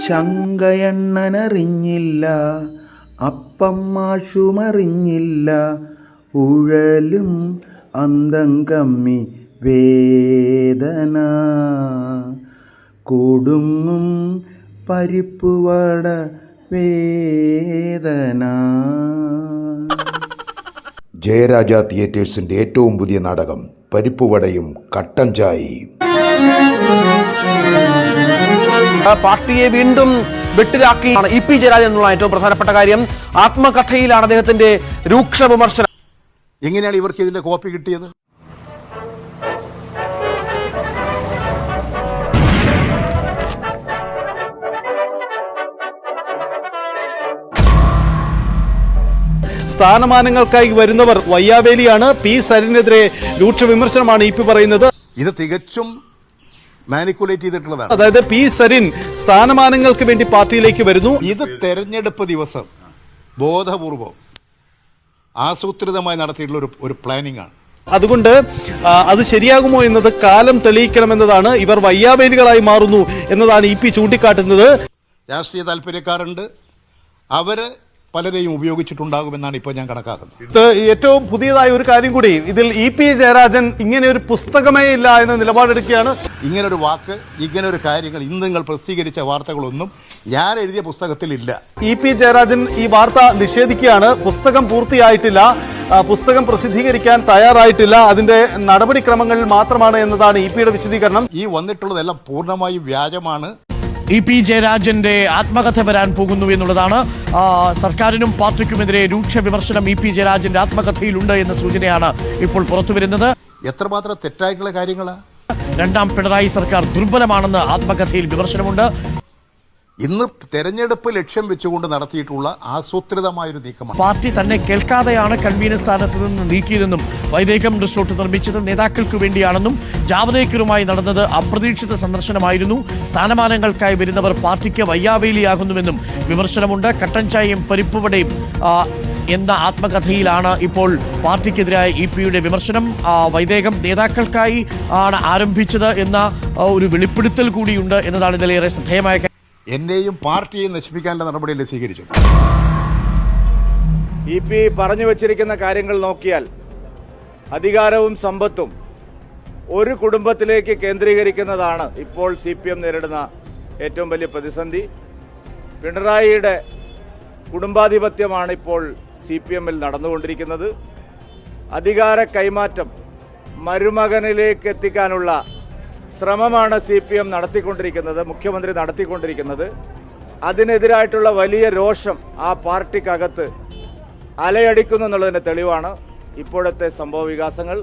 ചങ്കയണ്ണനറിഞ്ഞില്ല, അപ്പം മാഷുമറിഞ്ഞില്ല, ഉഴലും അന്തം കമ്മി വേദന, കൊടുങ്ങും പരിപ്പുവട വേദന. ജയരാജ തിയേറ്റേഴ്സിൻ്റെ ഏറ്റവും പുതിയ നാടകം പരിപ്പുവടയും കട്ടൻ ചായയും. പാർട്ടിയെ വീണ്ടും വെട്ടിലാക്കി ഇ പി ജയരാജൻ എന്നുള്ള ഏറ്റവും പ്രധാനപ്പെട്ട കാര്യം. ആത്മകഥയിലാണ് അദ്ദേഹത്തിന്റെ രൂക്ഷ വിമർശനം. എങ്ങനെയാണ് ഇവർക്ക് ഇതിന്റെ കോപ്പി കിട്ടിയത്? സ്ഥാനമാനങ്ങൾക്കായി വരുന്നവർ വയ്യാവേലിയാണ്. പി സരിനെതിരെ രൂക്ഷ വിമർശനമാണ് ഇ പി പറയുന്നത്. ഇത് തികച്ചും മാനിക്കുലേറ്റ് ചെയ്തിട്ടുള്ളതാണ്. അതായത് പി സരിൻ സ്ഥാനമാനങ്ങൾക്ക് വേണ്ടി പാർട്ടിയിലേക്ക് വരുന്നു. ഇത് തെരഞ്ഞെടുപ്പ് ദിവസം ബോധപൂർവം ആസൂത്രിതമായി നടത്തിയിട്ടുള്ള ഒരു പ്ലാനിംഗ് ആണ്. അതുകൊണ്ട് അത് ശരിയാകുമോ എന്നത് കാലം തെളിയിക്കണമെന്നതാണ്. ഇവർ വയ്യാവേലികളായി മാറുന്നു എന്നതാണ് ഇ പി ചൂണ്ടിക്കാട്ടുന്നത്. രാഷ്ട്രീയ താല്പര്യക്കാരുണ്ട്, അവര് പലരെയും ഉപയോഗിച്ചിട്ടുണ്ടാകുമെന്നാണ് ഇപ്പോൾ ഞാൻ കണക്കാക്കുന്നത്. ഏറ്റവും പുതിയതായ ഒരു കാര്യം കൂടി, ഇതിൽ ഇ പി ജയരാജൻ ഇങ്ങനെ ഒരു പുസ്തകമേ ഇല്ല എന്ന നിലപാടെടുക്കുകയാണ്. ഇങ്ങനൊരു വാക്ക്, ഇങ്ങനൊരു കാര്യങ്ങൾ ഇന്ന് നിങ്ങൾ പ്രസിദ്ധീകരിച്ച വാർത്തകളൊന്നും ഞാൻ എഴുതിയ പുസ്തകത്തിലില്ല. ഇ പി ജയരാജൻ ഈ വാർത്ത നിഷേധിക്കുകയാണ്. പുസ്തകം പൂർത്തിയായിട്ടില്ല, പുസ്തകം പ്രസിദ്ധീകരിക്കാൻ തയ്യാറായിട്ടില്ല, അതിന്റെ നടപടിക്രമങ്ങളിൽ മാത്രമാണ് എന്നതാണ് ഇ പിയുടെ വിശദീകരണം. ഈ വന്നിട്ടുള്ളതെല്ലാം പൂർണ്ണമായും വ്യാജമാണ്. ഇ പി ജയരാജന്റെ ആത്മകഥ വരാൻ പോകുന്നു എന്നുള്ളതാണ്. സർക്കാരിനും പാർട്ടിക്കുമെതിരെ രൂക്ഷ വിമർശനം ഇ പി ജയരാജന്റെ ആത്മകഥയിലുണ്ട് എന്ന സൂചനയാണ് ഇപ്പോൾ പുറത്തുവരുന്നത്. എത്രമാത്രം തെറ്റായിട്ടുള്ള കാര്യങ്ങളാ. രണ്ടാം പിണറായി സർക്കാർ ദുർബലമാണെന്ന് ആത്മകഥയിൽ വിമർശനമുണ്ട്. ഇന്ന് തെരഞ്ഞെടുപ്പ് ലക്ഷ്യം വെച്ചുകൊണ്ട് നടത്തിയിട്ടുള്ള ആസൂത്രിതമായൊരു നീക്കമാണ്. പാർട്ടി തന്നെ കേൾക്കാതെയാണ് കൺവീനർ സ്ഥാനത്ത് നിന്ന് നീക്കിയതെന്നും വൈദേകം റിസോർട്ട് നിർമ്മിച്ചത് നേതാക്കൾക്ക് വേണ്ടിയാണെന്നും ജാവദേക്കറുമായി നടന്നത് അപ്രതീക്ഷിത സന്ദർശനമായിരുന്നു, സ്ഥാനമാനങ്ങൾക്കായി വരുന്നവർ പാർട്ടിക്ക് വയ്യാവേലിയാകുന്നുവെന്നും വിമർശനമുണ്ട്. കട്ടൻ ചായയും പരിപ്പുവടയും എന്ന ആത്മകഥയിലാണ് ഇപ്പോൾ പാർട്ടിക്കെതിരായ ഇ പിയുടെ വിമർശനം. വൈദേകം നേതാക്കൾക്കായി ആണ് ആരംഭിച്ചത് എന്ന ഒരു വെളിപ്പെടുത്തൽ കൂടിയുണ്ട് എന്നതാണ് ഇതിലേറെ ശ്രദ്ധേയമായ. എന്നെയും പാർട്ടിയെയും നശിപ്പിക്കാനുള്ള നടപടിയല്ലേ സ്വീകരിച്ചത്? ഇ പി പറഞ്ഞു വച്ചിരിക്കുന്ന കാര്യങ്ങൾ നോക്കിയാൽ അധികാരവും സമ്പത്തും ഒരു കുടുംബത്തിലേക്ക് കേന്ദ്രീകരിക്കുന്നതാണ് ഇപ്പോൾ CPM നേരിടുന്ന ഏറ്റവും വലിയ പ്രതിസന്ധി. പിണറായിയുടെ കുടുംബാധിപത്യമാണ് ഇപ്പോൾ CPM-ൽ നടന്നുകൊണ്ടിരിക്കുന്നത്. അധികാര കൈമാറ്റം മരുമകനിലേക്ക് എത്തിക്കാനുള്ള ശ്രമമാണ് CPM നടത്തിക്കൊണ്ടിരിക്കുന്നത്, മുഖ്യമന്ത്രി നടത്തിക്കൊണ്ടിരിക്കുന്നത്. അതിനെതിരായിട്ടുള്ള വലിയ രോഷം ആ പാർട്ടിക്കകത്ത് അലയടിക്കുന്നു എന്നുള്ളതിൻ്റെ തെളിവാണ് ഇപ്പോഴത്തെ സംഭവ വികാസങ്ങൾ.